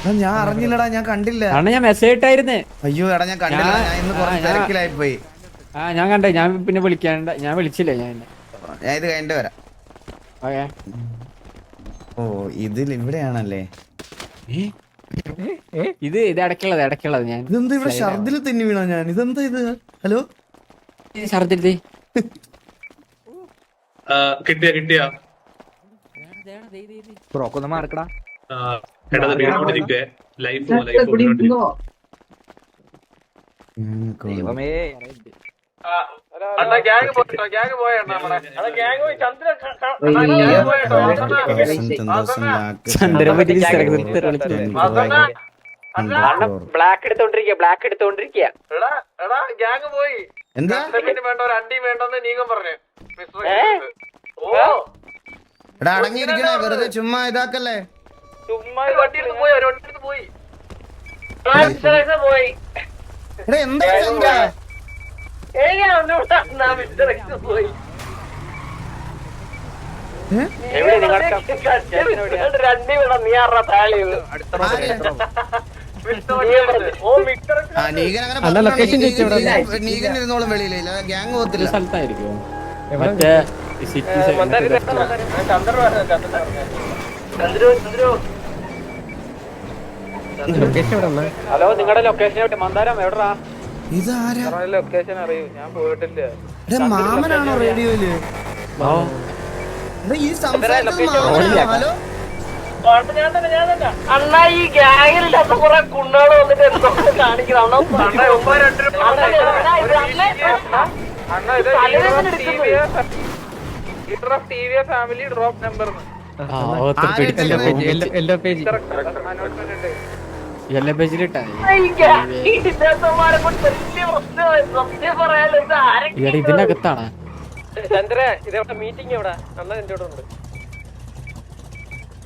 ഞാൻ അറിഞ്ഞില്ലടാ, ഞാൻ കണ്ടില്ല. ഞാൻ മെസ്സേജ് ഇട്ടായിരുന്നേ. അയ്യോ എടാ, ഞാൻ കണ്ടില്ല, ഞാൻ ഇന്ന് കുറച്ച് തിരക്കിലായി പോയി. ഞാൻ കണ്ടേ, ഞാൻ പിന്നെ വിളിക്കാണ്ട, ഞാൻ വിളിച്ചില്ല. ഞാൻ ഇത് കഴിഞ്ഞിട്ട് വരാം. ഓ ഇതിൽ ഇവിടെയാണല്ലേ ഇത് ഇടയ്ക്കുള്ളത്. ഞാൻ ഇതെന്താ ഇവിടെ ഛർദിൽ തെന്നി വീണോ ഞാൻ? ഇതെന്താ ഇത്? ഹലോ ഛർദില്ലേ? കിട്ടിയാ ബ്രോക്കൊന്ന് മാർക്കടാ. ദൈവമേ. ബ്ലാക്ക് എടുത്തോണ്ടിരിക്കുക. എന്താ എടാ അടങ്ങിയിരിക്കണേ, വെറുതെ ചുമ്മാ ഇതാക്കല്ലേ. എടാ എന്താ ചന്ദ്ര? നീകൻ ഇരുന്നോളും വെളിയിലില്ല, ഗ്യാങ് പോകത്തില്ല. സ്ഥലത്തായിരിക്കും മറ്റേ ഹലോ, നിങ്ങളുടെ ലൊക്കേഷൻ എവിടെ? മന്ദാരം എവിടാ? ലൊക്കേഷൻ അറിയൂ, ഞാൻ പോയിട്ടില്ല. മാമനാണോ റേഡിയോയില്? ഈ അണ്ണാ ഈ ഗ്യാങ്ങിലില്ലാത്ത കുറെ കുണ്ണുകള് വന്നിട്ട് എന്തോ കാണിക്കണം. ഫാമിലി ഡ്രോപ്പ് നമ്പർ ഇതിനകത്താണ്. ചന്ദ്ര ഇതെവിടെ മീറ്റിംഗ്? എവിടെ? അണ്ണാ എന്റെ കൂടെ ഉണ്ട്.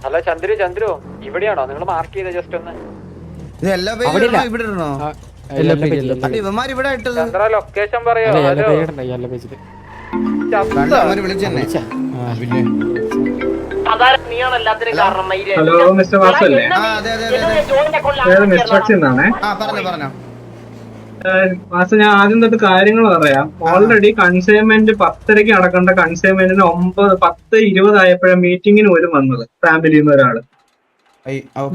ഹലോ ചന്ദ്രു ഇവിടെയാണോ? നിങ്ങൾ മാർക്ക് ചെയ്ത ജസ്റ്റ് ഒന്ന്. ചന്ദ്ര ലൊക്കേഷൻ പറയോ? ഹലോ മിസ്റ്റർ വാസല്ലേ? വാസ, ഞാൻ ആദ്യം തൊട്ട് കാര്യങ്ങൾ പറയാം. ഓൾറെഡി കൺസൈൻമെന്റ് 10:30 നടക്കേണ്ട കൺസൈൻമെന്റിന് 9:20 ആയപ്പോഴാണ് മീറ്റിംഗിന് പോലും വന്നത് ഫാമിലിന്ന് ഒരാള്.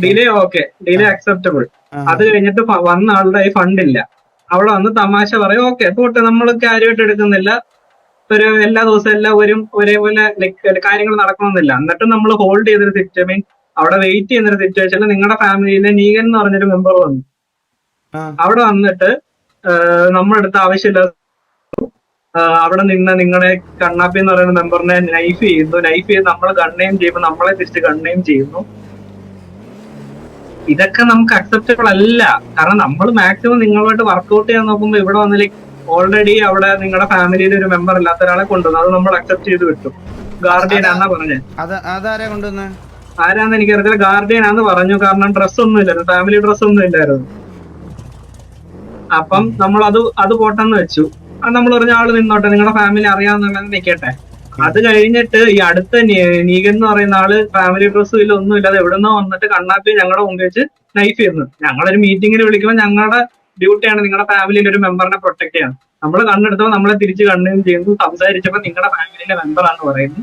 Delay delay acceptable. അത് കഴിഞ്ഞിട്ട് വന്ന ആളുടെ ഫണ്ട് ഇല്ല. അവിടെ വന്ന് തമാശ പറയും. ഓക്കെ പോട്ടെ, നമ്മൾ കാര്യമായിട്ട് എടുക്കുന്നില്ല. ഒരു എല്ലാ ദിവസവും എല്ലാവരും ഒരേപോലെ കാര്യങ്ങൾ നടക്കണമെന്നില്ല. എന്നിട്ട് നമ്മൾ ഹോൾഡ് ചെയ്തൊരു സിറ്റുവേഷൻ, അവിടെ വെയിറ്റ് ചെയ്യുന്നൊരു സിറ്റുവേഷനിൽ നിങ്ങളുടെ ഫാമിലിയിലെ നീകൻ എന്ന് പറഞ്ഞൊരു മെമ്പർ വന്നു. അവിടെ വന്നിട്ട് നമ്മുടെ അടുത്ത് ആവശ്യമില്ല, അവിടെ നിന്ന് നിങ്ങളുടെ കണ്ണാപ്പി എന്ന് പറയുന്ന മെമ്പറിനെ നൈഫ് ചെയ്ത് നമ്മൾ ഗണ്ണയും ചെയ്യുമ്പോൾ നമ്മളെ തിരിച്ച് ഗണ്ണയും ചെയ്യുന്നു. ഇതൊക്കെ നമുക്ക് അക്സെപ്റ്റബിൾ അല്ല. കാരണം നമ്മൾ മാക്സിമം നിങ്ങളുമായിട്ട് വർക്ക്ഔട്ട് ചെയ്യാൻ നോക്കുമ്പോൾ ഇവിടെ വന്നില്ല. ഓൾറെഡി അവിടെ നിങ്ങളുടെ ഫാമിലിയിൽ ഒരു മെമ്പർ ഇല്ലാത്ത ഒരാളെ കൊണ്ടുവന്നു. അത് നമ്മൾ അക്സെപ്റ്റ് ചെയ്ത് വിട്ടു. ഗാർഡിയൻ ആണെന്നാ പറഞ്ഞത്. ആരാന്ന് എനിക്കറിയില്ല. ഗാർഡിയൻ ആണെന്ന് പറഞ്ഞു. കാരണം ഡ്രസ് ഒന്നും ഇല്ലായിരുന്നു, ഫാമിലി ഡ്രസ് ഒന്നും ഇല്ലായിരുന്നു. അപ്പം നമ്മൾ അത് പോട്ടെന്ന് വെച്ചു. നമ്മൾ പറഞ്ഞ ആള് നിന്നോട്ടെ, നിങ്ങളുടെ ഫാമിലി അറിയാവുന്ന നിൽക്കട്ടെ. അത് കഴിഞ്ഞിട്ട് ഈ അടുത്ത നീകൻ എന്ന് പറയുന്ന ആള് ഫാമിലി ഡ്രസ്സും ഇല്ല, ഒന്നും ഇല്ലാതെ എവിടുന്നോ വന്നിട്ട് കണ്ണാപ്പി ഞങ്ങളുടെ മുമ്പ് വെച്ച് നൈഫ് ചെയ്യുന്നു. ഞങ്ങളൊരു മീറ്റിങ്ങിന് വിളിക്കുമ്പോൾ ഞങ്ങളുടെ ഡ്യൂട്ടിയാണ് നിങ്ങളുടെ ഫാമിലിയിൽ ഒരു മെമ്പറിനെ പ്രൊട്ടക്ട് ചെയ്യാൻ. നമ്മൾ കണ്ണെടുത്തപ്പോൾ നമ്മളെ തിരിച്ച് കണ്ണുകയും ചെയ്യുന്നു. സംസാരിച്ചപ്പോൾ നിങ്ങളുടെ ഫാമിലിയിലെ മെമ്പറാന്ന് പറയുന്നു.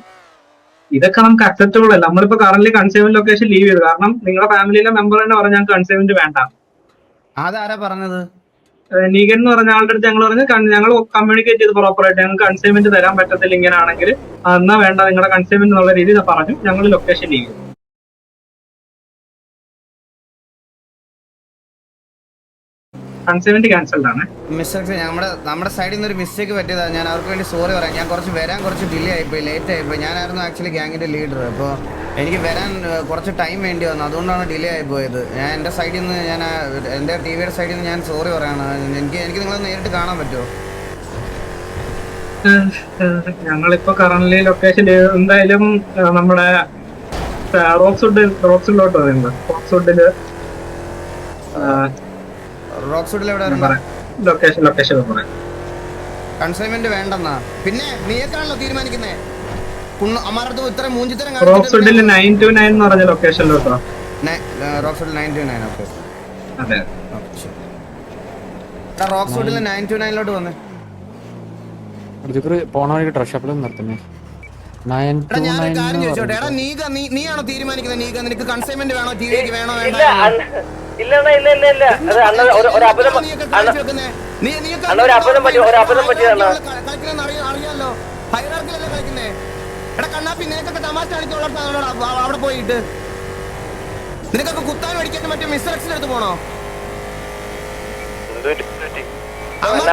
ഇതൊക്കെ നമുക്ക് അക്സെപ്റ്റബിൾ അല്ല. നമ്മളിപ്പോ കറന്റ് കൺസൈൻമെന്റ് ലൊക്കേഷൻ ലീവ് ചെയ്തു. കാരണം നിങ്ങളുടെ ഫാമിലിയിലെ മെമ്പർ തന്നെ പറഞ്ഞ ഞങ്ങൾക്ക് കൺസൈൻമെന്റ് വേണ്ട. അതാരാ പറഞ്ഞത്? നീകൻ എന്ന് പറഞ്ഞ ആളുടെ അടുത്ത് ഞങ്ങൾ പറഞ്ഞു, ഞങ്ങൾ കമ്മ്യൂണിക്കേറ്റ് ചെയ്ത് പ്രോപ്പറായിട്ട് ഞങ്ങൾക്ക് കൺസൈൻമെന്റ് തരാൻ പറ്റത്തില്ല ഇങ്ങനെയാണെങ്കിൽ, എന്നാ വേണ്ട നിങ്ങളുടെ കൺസൈൻമെന്റ് എന്നുള്ള രീതിയിൽ പറഞ്ഞു. ഞങ്ങൾ ലൊക്കേഷൻ ലീവ് ചെയ്തു. കൺസൈൻമെന്റ് ക്യാൻസൽഡ് ആണ്. നമ്മുടെ സൈഡിൽ നിന്ന് ഒരു മിസ്റ്റേക്ക് പറ്റിയതാണ്. ഞാൻ അവർക്ക് വേണ്ടി സോറി പറയാം. ഞാൻ കുറച്ച് ഡിലേ ആയിപ്പോയി, ലേറ്റ് ആയിപ്പോയി. ഞാനായിരുന്നു ആക്ച്വലി ഗ്യാങ്ങിന്റെ ലീഡർ. അപ്പോൾ എനിക്ക് വരാൻ കുറച്ച് ടൈം വേണ്ടി വന്നു, അതുകൊണ്ടാണ് ഡിലേ ആയി പോയത്. ഞാൻ എൻ്റെ സൈഡിൽ നിന്ന് എൻ്റെ ടിവിയുടെ സൈഡിൽ നിന്ന് ഞാൻ സോറി പറയാണ്. എനിക്ക് നിങ്ങളെ നേരിട്ട് കാണാൻ പറ്റുമോ? ഞങ്ങളിപ്പോ കറന്റ് ലൊക്കേഷൻ എന്തായാലും നമ്മുടെ റോക്സ്വുഡിലോട്ട് പറയുന്നത്. റോക്സ്വുഡിൽ എവിടെ ലൊക്കേഷൻ കൺസൈൻമെന്റ് വേണ്ടെന്നാ? പിന്നെ നീക്കാണല്ലോ തീരുമാനിക്കുന്നേ. അമ്മാരടുത്ത് ഇത്ര മൂഞ്ചിത്തരം റോക്സ്വുഡിൽ 929 എന്ന് പറഞ്ഞ ലൊക്കേഷനിലോട്ടോ. റോക്സ്വുഡിൽ 929. ഓക്കെ അതെ. റോക്സ്വുഡിൽ 929 വന്നേ. പോണ വഴി ഡ്രസ് ഷോപ്പിൽ നിർത്തുന്നേ. ഞാനൊരു കാര്യം ചോദിച്ചോട്ടെ, എടാ നീയാണോ തീരുമാനിക്കുന്നത്? നീക നിനക്ക് കൺസൈൻമെന്റ് വേണോ, ടി വിക്ക് വേണോ ഇല്ല ഇല്ല ഇല്ല അത് അണ്ണ ഒരു അബദ്ധം പറ്റിയതാണ്. അറിയാലോ, ഹൈറാർക്കിലല്ലേ കളിക്കുന്നേ. എടാ കണ്ണാപ്പി, നിനക്കൊക്കെ തമാശ കളിച്ചുള്ള അവിടെ പോയിട്ട് നിനക്കൊക്കെ കുത്താൻ മേടിക്കാൻ മറ്റേ മിസ്റ്റർ എക്സിന്റെ അടുത്ത് പോണോ?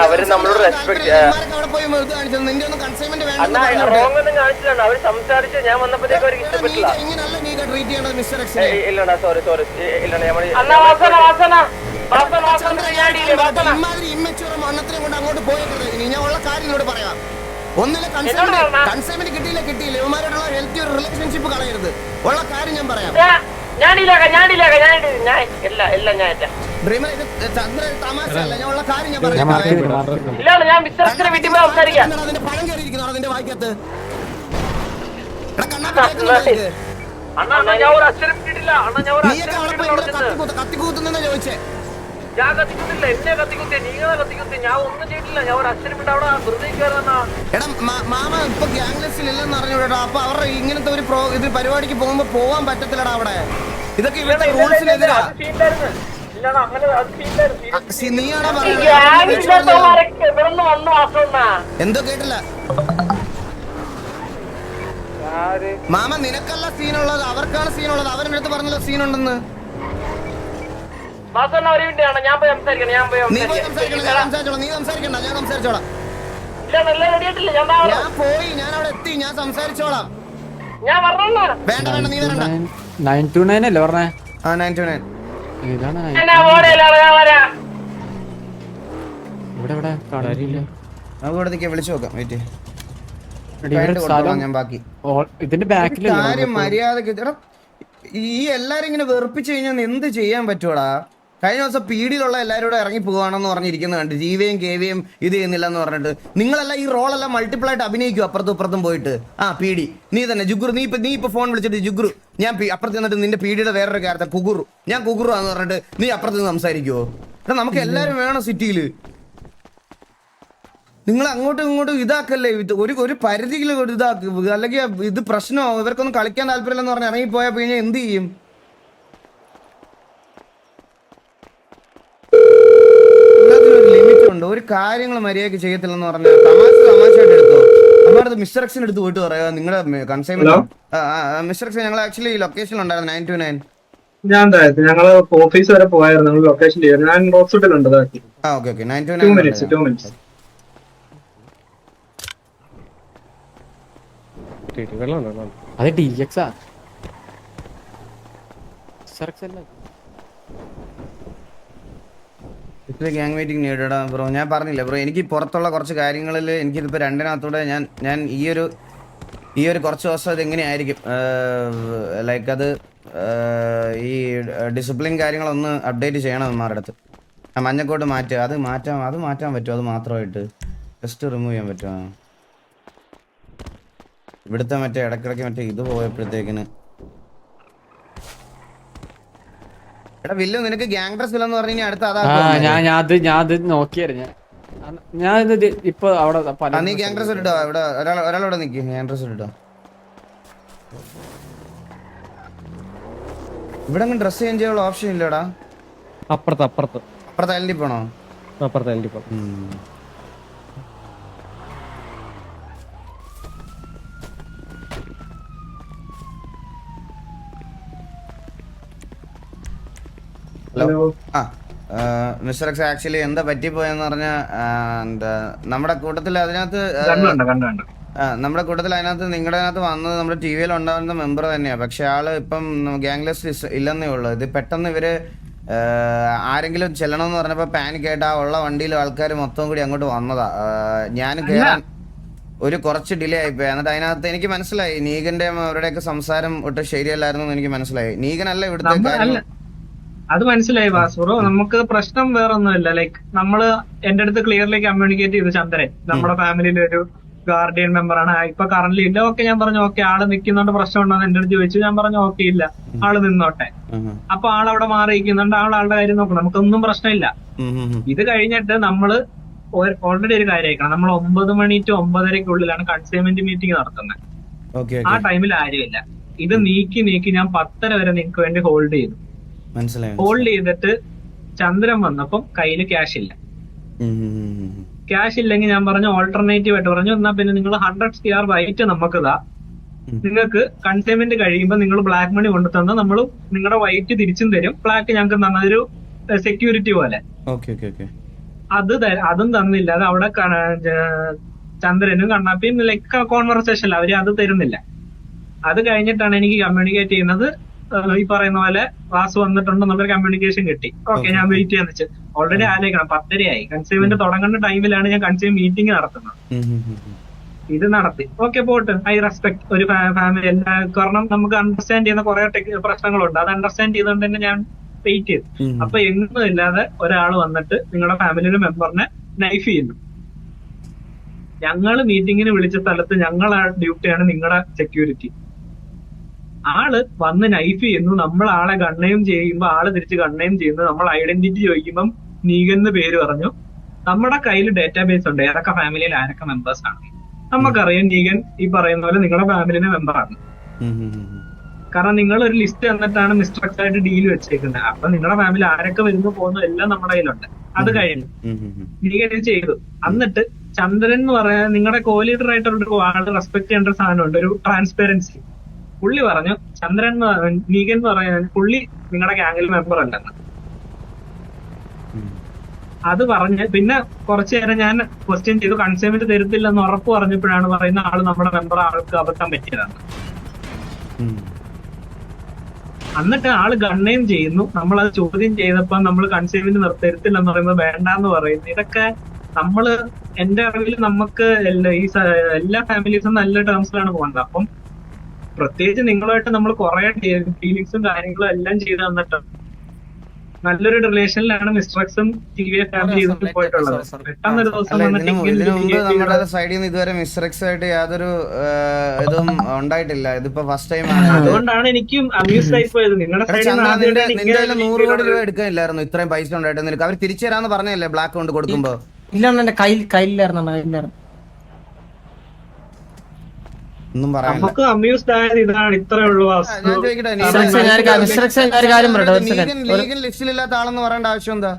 അവര് നമ്മളോട് റെസ്പെക്ട് അവിടെ പോയി ഇത് കാണിച്ചത് നിന്റെ ഒന്നും കൺസൈൻമെന്റ് വേണം. റോങ് ഒന്നും കാണിച്ചില്ല. അവര് സംസാരിച്ച് ഞാൻ വന്നപ്പോഴത്തേക്ക് അവർക്ക് ഇഷ്ടപ്പെട്ടില്ല. ഇങ്ങനല്ല നീ ട്രീറ്റ് ചെയ്യേണ്ടത് മിസ്റ്റർ എക്സിനെ. ഇല്ലടാ സോറി ഇല്ലടാ ഇമാതിരി ഇമ്മച്ചുവർ മണ്ണത്തിനെ കൊണ്ട് അങ്ങോട്ട് പോയേക്കരുത്. ഇനി ഞാൻ ഉള്ള കാര്യങ്ങളോട് പറയാം. ഒന്നിലെ കൺസൈൻമെന്റ് കിട്ടിയില്ല ഇവന്മാരോടുള്ള ഹെൽത്തി ഒരു റിലേഷൻഷിപ്പ് കളയരുത്. ഉള്ള കാര്യം ഞാൻ പറയാം. അതിന്റെ പഴം കയറിയിരിക്കുന്നു അതിന്റെ വായിക്കകത്ത്. കത്തിക്കൂത്തുന്ന ചോദിച്ചേ. ഞാൻ കത്തിക്കുന്നില്ല, എന്നെ കത്തിക്കുത്തി, നീങ്ങളെ കത്തിക്കുത്തി. ഞാൻ ഒന്നും ചെയ്തിട്ടില്ല. ഞാൻ ഒരു അച്ഛനും വിട്ട് അവിടെ വെറുതെ കയറുന്ന. എടാ മാമ ഇപ്പൊ ഗ്യാങ് ലിസ്റ്റിൽ ഇല്ലെന്ന് അറിഞ്ഞൂടാ. അപ്പൊ അവരുടെ ഇങ്ങനത്തെ ഒരു ഇത് പരിപാടിക്ക് പോകുമ്പോ പോവാൻ പറ്റത്തില്ലടാ അവിടെ. ഇതൊക്കെ ഇവരുടെ റൂൾസിനെതിരാ. നീയാണോ എന്തോ കേട്ടില്ല മാമ? നിനക്കല്ല സീനുള്ളത്, അവർക്കാണ് സീനുള്ളത്. അവരുടെ അടുത്ത് പറഞ്ഞല്ലോ സീനുണ്ടെന്ന്. നീ സംസാരിക്കണ്ട, ഞാൻ സംസാരിച്ചോളാം. ഞാൻ പോയി, ഞാൻ അവിടെ എത്തി, ഞാൻ സംസാരിച്ചോളാം. വേണ്ട നീ വരണ്ട. 929 അല്ലേ പറഞ്ഞേ? 929. ഇതാണ് ഇവിടെ കാണാനില്ല. നമുക്ക് ഇവിടെ നിൽക്കാൻ വിളിച്ചു നോക്കാം. വെയിറ്റ് ഞാൻ ബാക്കി ഇതിന്റെ ബാക്കിൽ കാര്യം മര്യാദക്ക്. എടാ ഈ എല്ലാരും ഇങ്ങനെ വെറുപ്പിച്ചു കഴിഞ്ഞാൽ എന്ത് ചെയ്യാൻ പറ്റൂടാ? കഴിഞ്ഞ ദിവസം പീഡിയിലുള്ള എല്ലാവരും കൂടെ ഇറങ്ങി പോവാണെന്ന് പറഞ്ഞിരിക്കുന്നത് കണ്ട് ജീവയും കേവയും ഇത് ചെയ്യുന്നില്ല എന്ന് പറഞ്ഞിട്ട് നിങ്ങളെല്ലാം ഈ റോളെല്ലാം മൾട്ടിപ്പിൾ ആയിട്ട് അഭിനയിക്കും അപ്പുറത്തും ഇപ്പുറത്തും പോയിട്ട്. പീഡി നീ തന്നെ ജുഗുറു, നീ ഇപ്പൊ ഫോൺ വിളിച്ചിട്ട് ജുഗുറു ഞാൻ അപ്പുറത്ത് നിന്നിട്ട് നിന്റെ പീഡിയുടെ വേറൊരു കാര്യത്തെ കുഗുറു ഞാൻ കുഗുറു എന്ന് പറഞ്ഞിട്ട് നീ അപ്പുറത്ത് നിന്ന് സംസാരിക്കുവോ? എടാ നമുക്ക് എല്ലാവരും വേണം സിറ്റിയില്. നിങ്ങൾ അങ്ങോട്ടും ഇങ്ങോട്ടും ഇതാക്കല്ലേ, ഒരു പരിധിയിൽ ഇതാക്ക്. അല്ലെങ്കിൽ ഇത് പ്രശ്നമാവും. ഇവർക്കൊന്നും കളിക്കാൻ താല്പര്യമില്ലെന്ന് പറഞ്ഞ് ഇറങ്ങിപ്പോയാൽ കഴിഞ്ഞാൽ എന്ത് ചെയ്യും? എല്ലാത്തിനും ഒരു ലിമിറ്റ് ഉണ്ട്. ഒരു കാര്യങ്ങൾ മര്യാദയ്ക്ക് ചെയ്യത്തില്ലെന്ന് പറഞ്ഞാൽ തമാശയായിട്ട് എടുത്തോ. നമ്മുടെ മിസ്റ്റർ എക്സിന്റെ അടുത്ത് പോയിട്ട് പറയാ നിങ്ങളുടെ കൺസൈൻമെന്റ്. മിസ്റ്റർ എക്സ് ഞങ്ങൾ ആക്ച്വലി ലൊക്കേഷൻ ഉണ്ടായിരുന്നു 929. ഞാൻ ഞങ്ങള് ഓഫീസ് വരെ പോയായിരുന്നു. ലൊക്കേഷൻ ചെയ്യാൻ ഞാൻ റോക്സ്വുഡിലുണ്ട്. ഓക്കെ 929. 2 minutes. അത് DX ആ. ഇത്ര ഗ്യാങ് മീറ്റിംഗ് നേരിടാ ബ്രോ. ഞാൻ പറഞ്ഞില്ല ബ്രോ, എനിക്ക് പുറത്തുള്ള കുറച്ച് കാര്യങ്ങളിൽ എനിക്കിതിപ്പോൾ രണ്ടിനകത്തൂടെ ഞാൻ ഈ ഒരു കുറച്ച് ദിവസം ഇത് എങ്ങനെയായിരിക്കും ലൈക്ക് അത് ഈ ഡിസിപ്ലിൻ കാര്യങ്ങളൊന്ന് അപ്ഡേറ്റ് ചെയ്യണം അമ്മമാരുടെ അടുത്ത്. മഞ്ഞക്കോട്ട് മാറ്റുക, അത് മാറ്റാൻ പറ്റുമോ? അത് മാത്രമായിട്ട് ജസ്റ്റ് റിമൂവ് ചെയ്യാൻ പറ്റുമോ? ഇവിടുത്തെ മറ്റേ ഇടക്കിടയ്ക്ക് മറ്റേ ഇത് പോയപ്പോഴത്തേക്കിന് എടാ വില്ലു നിനക്ക് ഗ്യാങ് ഡ്രസ് വില്ലെന്ന് പറഞ്ഞു അടുത്ത ഞാൻ നോക്കിയായിരുന്നു. ഞാൻ ഇപ്പൊ അവിടെ നീ ഗ്യാങ് ഡ്രസ് ഇട്ടോ. ഇവിടെ ഒരാളോടെ നിൽക്കി ഗ്യാങ് ഡ്രസ് ഇട്ടോ. ഇവിടെ അങ്ങ് ഡ്രസ് ചേഞ്ച് ചെയ്യാനുള്ള ഓപ്ഷൻ ഇല്ലടാ. അപ്പുറത്ത് ഐലൻഡിൽ പോണോ? ഹലോ. മിസ്റ്റർ എക്സ് ആക്ച്വലി എന്താ പറ്റിപ്പോയെന്ന് പറഞ്ഞാൽ നമ്മുടെ കൂട്ടത്തിൽ അതിനകത്ത് നിങ്ങളുടെ അതിനകത്ത് വന്നത് നമ്മുടെ ടി വിയിൽ ഉണ്ടാകുന്ന മെമ്പർ തന്നെയാണ്. പക്ഷെ ആള് ഇപ്പം ഗ്യാങ് ലിസ്റ്റ് ഇല്ലെന്നേ ഉള്ളൂ. ഇത് പെട്ടെന്ന് ഇവര് ആരെങ്കിലും ചെല്ലണമെന്ന് പറഞ്ഞപ്പോൾ പാനിക് ആയിട്ട് ഉള്ള വണ്ടിയിൽ ആൾക്കാർ മൊത്തം കൂടി അങ്ങോട്ട് വന്നതാ. ഞാൻ കയറാൻ കുറച്ച് ഡിലേ ആയിപ്പോയി. എന്നിട്ട് അതിനകത്ത് എനിക്ക് മനസ്സിലായി നീഗന്റെ അവരുടെയൊക്കെ സംസാരം ഒട്ടും ശരിയല്ലായിരുന്നു എനിക്ക് മനസ്സിലായി. നീഗനല്ല ഇവിടുത്തെ അത് മനസ്സിലായി വാസുറോ. നമുക്ക് പ്രശ്നം വേറെ ഒന്നുമില്ല. ലൈക്ക് നമ്മള് എന്റെ അടുത്ത് ക്ലിയർലി കമ്മ്യൂണിക്കേറ്റ് ചെയ്തു ചന്ദ്രൻ നമ്മുടെ ഫാമിലിയിൽ ഒരു ഗാർഡിയൻ മെമ്പറാണ്, ഇപ്പൊ കറന്റ് ഇല്ല. ഓക്കെ, ഞാൻ പറഞ്ഞു ഓക്കെ, ആള് നിൽക്കുന്നുണ്ട്, പ്രശ്നമുണ്ടോ എന്റെ അടുത്ത് ചോദിച്ചു. ഞാൻ പറഞ്ഞു ഓക്കെ ഇല്ല, ആള് നിന്നോട്ടെ. അപ്പൊ ആളവിടെ മാറിയിരിക്കുന്നുണ്ട്, ആളുടെ കാര്യം നോക്കണം, നമുക്കൊന്നും പ്രശ്നമില്ല. ഇത് കഴിഞ്ഞിട്ട് നമ്മള് ഓൾറെഡി ഒരു കാര്യം അയക്കണം, നമ്മൾ 9 മണി to 9:30 കൺസൈൻമെന്റ് മീറ്റിംഗ് നടത്തുന്നത്. ആ ടൈമിൽ ആരുമില്ല. ഇത് നീക്കി ഞാൻ 10:30 വരെ നിങ്ങൾക്ക് വേണ്ടി ഹോൾഡ് ചെയ്തു. ഹോൾഡ് ചെയ്തിട്ട് ചന്ദ്രൻ വന്നപ്പം കയ്യില് ക്യാഷ് ഇല്ല. ക്യാഷ് ഇല്ലെങ്കിൽ ഞാൻ പറഞ്ഞു ഓൾട്ടർനേറ്റീവ് ആയിട്ട് പറഞ്ഞു, എന്നാ പിന്നെ നിങ്ങൾ 100 CR വൈറ്റ് നമുക്ക് ഇതാ, നിങ്ങൾക്ക് കൺസൈൻമെന്റ് കഴിയുമ്പോൾ നിങ്ങൾ ബ്ലാക്ക് മണി കൊണ്ടു തന്ന നമ്മൾ നിങ്ങളുടെ വൈറ്റ് തിരിച്ചും തരും, ബ്ലാക്ക് ഞങ്ങൾക്ക് തന്നൊരു സെക്യൂരിറ്റി പോലെ. അതും തന്നില്ല. അത് അവിടെ ചന്ദ്രനും കണ്ണാപ്പിയും ലൈക്ക് കോൺവെർസേഷൻ അവര് അത് തരുന്നില്ല. അത് കഴിഞ്ഞിട്ടാണ് എനിക്ക് കമ്മ്യൂണിക്കേറ്റ് ചെയ്യുന്നത്, ഈ പറയുന്ന പോലെ വാസു വന്നിട്ടുണ്ടെന്നുള്ളൊരു കമ്മ്യൂണിക്കേഷൻ കിട്ടി. ഓക്കെ, ഞാൻ വെയിറ്റ് ചെയ്യാന്ന് വെച്ചാൽ ഓൾറെഡി ആലോചിക്കണം, 10:30 ആയി. കൺസൈൻമെന്റ് തുടങ്ങുന്ന ടൈമിലാണ് ഞാൻ കൺസൈൻ മീറ്റിംഗ് നടത്തുന്നത്. ഇത് നടത്തി. ഓക്കെ, പോട്ട്, ഐ റെസ്പെക്ട് ഒരു ഫാമിലി എല്ലാ, കാരണം നമുക്ക് അണ്ടർസ്റ്റാൻഡ് ചെയ്യുന്ന കുറെ പ്രശ്നങ്ങളുണ്ട്. അത് അണ്ടർസ്റ്റാൻഡ് ചെയ്തുകൊണ്ട് തന്നെ ഞാൻ വെയിറ്റ് ചെയ്തു. അപ്പൊ എങ്ങും ഇല്ലാതെ ഒരാൾ വന്നിട്ട് നിങ്ങളുടെ ഫാമിലിയുടെ മെമ്പറിനെ നൈഫ് ചെയ്യുന്നു. ഞങ്ങള് മീറ്റിങ്ങിന് വിളിച്ച സ്ഥലത്ത് ഞങ്ങളെ ഡ്യൂട്ടിയാണ് നിങ്ങളുടെ സെക്യൂരിറ്റി. ആള് വന്ന് നൈഫ് ചെയ്യുന്നു, നമ്മൾ ആളെ ഗണ്ണയും ചെയ്യുമ്പോ ആള് തിരിച്ച് ഗണ്ണയും ചെയ്യുന്നു. നമ്മൾ ഐഡന്റിറ്റി ചോദിക്കുമ്പം നീഗൻ എന്ന് പേര് പറഞ്ഞു. നമ്മുടെ കയ്യിൽ ഡേറ്റാബേസ് ഉണ്ട്, ഏതൊക്കെ ഫാമിലിയിൽ ആരൊക്കെ മെമ്പേഴ്സ് ആണ്. നമുക്കറിയാം നീഗൻ ഈ പറയുന്ന പോലെ നിങ്ങളുടെ ഫാമിലിയുടെ മെമ്പറാണ്. കാരണം നിങ്ങൾ ഒരു ലിസ്റ്റ് തന്നിട്ടാണ് മിസ്റ്റർ ആയിട്ട് ഡീൽ വെച്ചേക്കുന്നത്. അപ്പൊ നിങ്ങളുടെ ഫാമിലി ആരൊക്കെ വരുന്നു പോകുന്നു എല്ലാം നമ്മുടെ കയ്യിലുണ്ട്. അത് കഴിഞ്ഞു നീഗൻ ഇത് ചെയ്തു. എന്നിട്ട് ചന്ദ്രൻ എന്ന് പറയാൻ നിങ്ങളുടെ കോ ലീഡർ ആയിട്ടുള്ള ആള് റെസ്പെക്ട് ചെയ്യേണ്ട ഒരു സാധനമുണ്ട്, ഒരു ട്രാൻസ്പെറൻസി. പുള്ളി പറഞ്ഞു ചന്ദ്രൻ നീഗൻ എന്ന് പറയാൻ പുള്ളി നിങ്ങളുടെ ഗ്യാങ്ങിൽ മെമ്പർ അല്ലെന്ന്. അത് പറഞ്ഞ് പിന്നെ കുറച്ചു നേരം ഞാൻ ക്വസ്റ്റ്യൻ ചെയ്തു, കൺസൈൻമെന്റ് തരത്തില്ലെന്ന് ഉറപ്പ് പറഞ്ഞപ്പോഴാണ് പറയുന്ന ആള് നമ്മുടെ മെമ്പർ ആൾക്ക് അബദ്ധം പറ്റിയതാണ്. എന്നിട്ട് ആള് ഗണ്ണയും ചെയ്യുന്നു. നമ്മളത് ചോദ്യം ചെയ്തപ്പോ നമ്മൾ കൺസൈൻമെന്റ് തരത്തില്ലെന്ന് പറയുമ്പോൾ വേണ്ടാന്ന് പറയുന്നു. ഇതൊക്കെ നമ്മള് എന്റെ അറിവിൽ നമുക്ക് എല്ലാ ഫാമിലീസും നല്ല ടേംസിലാണ് പോകുന്നത്. അപ്പം പ്രത്യേകിച്ച് നിങ്ങളുമായിട്ട് നമ്മൾ കുറെ ഡീലിങ്സും കാര്യങ്ങളും എല്ലാം ചെയ്ത് തന്നിട്ട് നല്ലൊരു റിലേഷനിലാണ് മിസ്റ്റർ എക്സും ടിവിയെ ഫാമിലി പോയിട്ടുള്ളത്. പെട്ടെന്നൊരു ദിവസം നമ്മുടെ സൈഡിൽ നിന്ന് ഇതുവരെ മിസ്റ്റർ എക്സ് ആയിട്ട് യാതൊരു ഇതും ഉണ്ടായിട്ടില്ല. ഇതിപ്പോ ഫസ്റ്റ് ടൈം ആണ്. അതുകൊണ്ടാണ് എനിക്കും അമ്യൂസ് ആയി പോയത്. നിങ്ങളുടെ നിന്റെ 100 കോടി രൂപ എടുക്കാനില്ലായിരുന്നു ഇത്രയും പൈസ ഉണ്ടായിട്ട്. നിനക്ക് അവർ തിരിച്ചു തരാന്ന് പറഞ്ഞല്ലേ ബ്ലാക്ക് കൊണ്ട് കൊടുക്കുമ്പോ? ഇല്ല, എന്റെ കയ്യിലായിരുന്നു. നമുക്ക് അമ്യൂസ്ഡ് ആയത് ഇതാണ്, ഇത്രേ ഉള്ളൂ. നീഗൻ ലിസ്റ്റിലില്ലാത്ത ആളെന്ന് പറയേണ്ട ആവശ്യം എന്താ?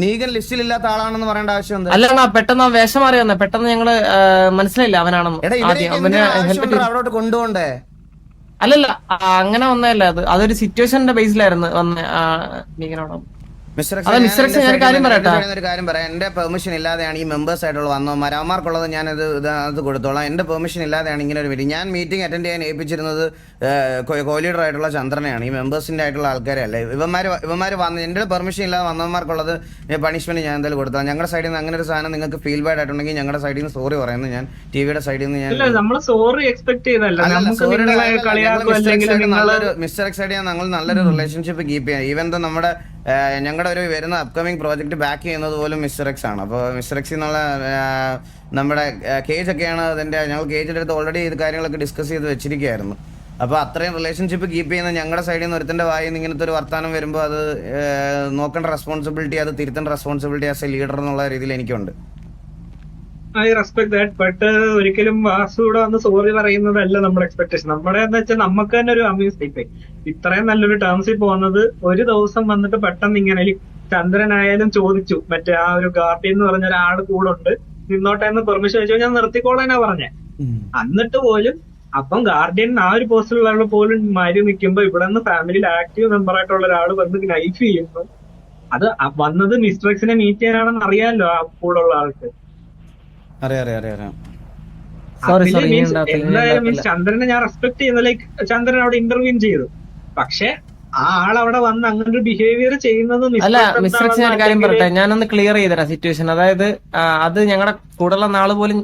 നീഗൻ ലിസ്റ്റിലില്ലാത്ത ആളാണെന്ന് പറയേണ്ട ആവശ്യം എന്താ? അല്ല, പെട്ടെന്ന് വേഷം മാറി വന്ന, പെട്ടെന്ന് ഞങ്ങള് മനസ്സിലായില്ല അവനാണെന്ന്. അവിടോട്ട് കൊണ്ടുപോണ്ടേ? അല്ലല്ല, അങ്ങനെ വന്നതല്ല, അതൊരു സിറ്റുവേഷന്റെ ബേസിലായിരുന്നു വന്ന നീഗനോട്. ഒരു കാര്യം പറയാം, എന്റെ പെർമിഷൻ ഇല്ലാതെയാണ് ഈ മെമ്പേഴ്സ് ആയിട്ടുള്ള വന്നവന്മാർ. അവന്മാർക്കുള്ളത് ഞാൻ അത് കൊടുത്തോളാം. എന്റെ പെർമിഷൻ ഇല്ലാതെയാണ് ഇങ്ങനെ ഒരു മീറ്റിംഗ്. ഞാൻ മീറ്റിംഗ് അറ്റൻഡ് ചെയ്യാൻ ഏൽപ്പിച്ചിരുന്നത് കോ ലീഡർ ആയിട്ടുള്ള ചന്ദ്രനെയാണ്, ഈ മെമ്പേഴ്സിന്റെ ആയിട്ടുള്ള ആൾക്കാരെ അല്ലേ. ഇവന്മാർ വന്ന് എന്റെ പെർമിഷൻ ഇല്ലാതെ വന്നവന്മാർക്കുള്ളത് പണിഷ്മെന്റ് ഞാൻ എന്തായാലും കൊടുത്താൽ. ഞങ്ങളുടെ സൈഡിൽ നിന്ന് അങ്ങനെ ഒരു സാധനം നിങ്ങൾക്ക് ഫീൽ ബാഡ് ആയിട്ടുണ്ടെങ്കിൽ ഞങ്ങളുടെ സൈഡിൽ നിന്ന് സോറി പറയുന്നത് ഞാൻ ടിവിയുടെ സൈഡിൽ നിന്ന് മിസ്റ്റർ എക്സ് ആയിട്ട് ഞങ്ങൾ നല്ലൊരു റിലേഷൻഷിപ്പ് കീപ്പ് ചെയ്യാം. ഈവൻ ദോ നമ്മുടെ ഞങ്ങളുടെ ഒരു വരുന്ന അപ്കമിങ് പ്രോജക്റ്റ് ബാക്ക് ചെയ്യുന്നത് പോലും മിസ്റ്റർ എക്സ് ആണ്. അപ്പോൾ മിസ്റ്റർ എക്സ് എന്നുള്ള നമ്മുടെ കേജ് ഒക്കെയാണ് അതിൻ്റെ. ഞങ്ങൾ കേജിൻ്റെ അടുത്ത് ഓൾറെഡി ഇത് കാര്യങ്ങളൊക്കെ ഡിസ്കസ് ചെയ്ത് വെച്ചിരിക്കുകയായിരുന്നു. അപ്പോൾ അത്രയും റിലേഷൻഷിപ്പ് കീപ്പ് ചെയ്യുന്ന ഞങ്ങളുടെ സൈഡിൽ നിന്ന് ഒരുത്തൻ്റെ വായിൽ നിന്ന് ഇങ്ങനത്തെ ഒരു വർത്തമാനം വരുമ്പോൾ അത് നോക്കേണ്ട റെസ്പോൺസിബിലിറ്റി, അത് തിരുത്തേണ്ട റെസ്പോൺസിബിലിറ്റി ആസ് എ ലീഡർ എന്നുള്ള രീതിയിൽ എനിക്കുണ്ട്. I respect that. ബട്ട് ഒരിക്കലും വാസുവിടെ വന്ന് സോറി പറയുന്നതല്ല നമ്മുടെ എക്സ്പെക്ടേഷൻ. നമ്മുടെ എന്ന് വെച്ചാൽ നമുക്ക് തന്നെ ഒരു അമ്യൂസ് ആയിപ്പോയി. ഇത്രയും നല്ലൊരു ടേംസിൽ പോകുന്നത് ഒരു ദിവസം വന്നിട്ട് പെട്ടെന്ന് ഇങ്ങനെ ചന്ദ്രനായാലും ചോദിച്ചു, മറ്റേ ആ ഒരു ഗാർഡിയൻ എന്ന് പറഞ്ഞ ഒരാള് കൂടെ ഉണ്ട്, നിന്നോട്ടെ എന്ന് പെർമിഷൻ ചോദിച്ചാൽ ഞാൻ നിർത്തിക്കോളാനാ പറഞ്ഞേ. എന്നിട്ട് പോലും അപ്പം ഗാർഡിയൻ ആ ഒരു പോസ്റ്റിലുള്ള ആൾ പോലും മാറി നിൽക്കുമ്പോ ഇവിടെ നിന്ന് ഫാമിലിയിൽ ആക്റ്റീവ് മെമ്പർ ആയിട്ടുള്ള ഒരാൾ വന്ന് നൈഫ് ചെയ്യുന്നു. അത് വന്നത് മിസ്റ്റർ എക്സിനെ മീറ്റ് ചെയ്യാനാണെന്ന് അറിയാമല്ലോ ആ കൂടെ ഉള്ള ആൾക്ക്. എന്തായാലും മീൻസ് ചന്ദ്രനെ ഞാൻ റെസ്പെക്ട് ചെയ്യുന്ന ലൈക്ക് ചന്ദ്രൻ അവിടെ ഇന്റർവ്യൂ ചെയ്തു. പക്ഷെ ആ ആളവിടെ വന്ന് അങ്ങനെ ഒരു ബിഹേവിയർ ചെയ്യുന്നത് അല്ല. മിസ്റ്റർ എക്സ് ഞാൻ കാര്യം പറയട്ടെ, ഞാനൊന്ന് ക്ലിയർ ചെയ്തരാം സിറ്റുവേഷൻ. അതായത് അത് ഞങ്ങളുടെ കൂടെയുള്ള നാള് പോലും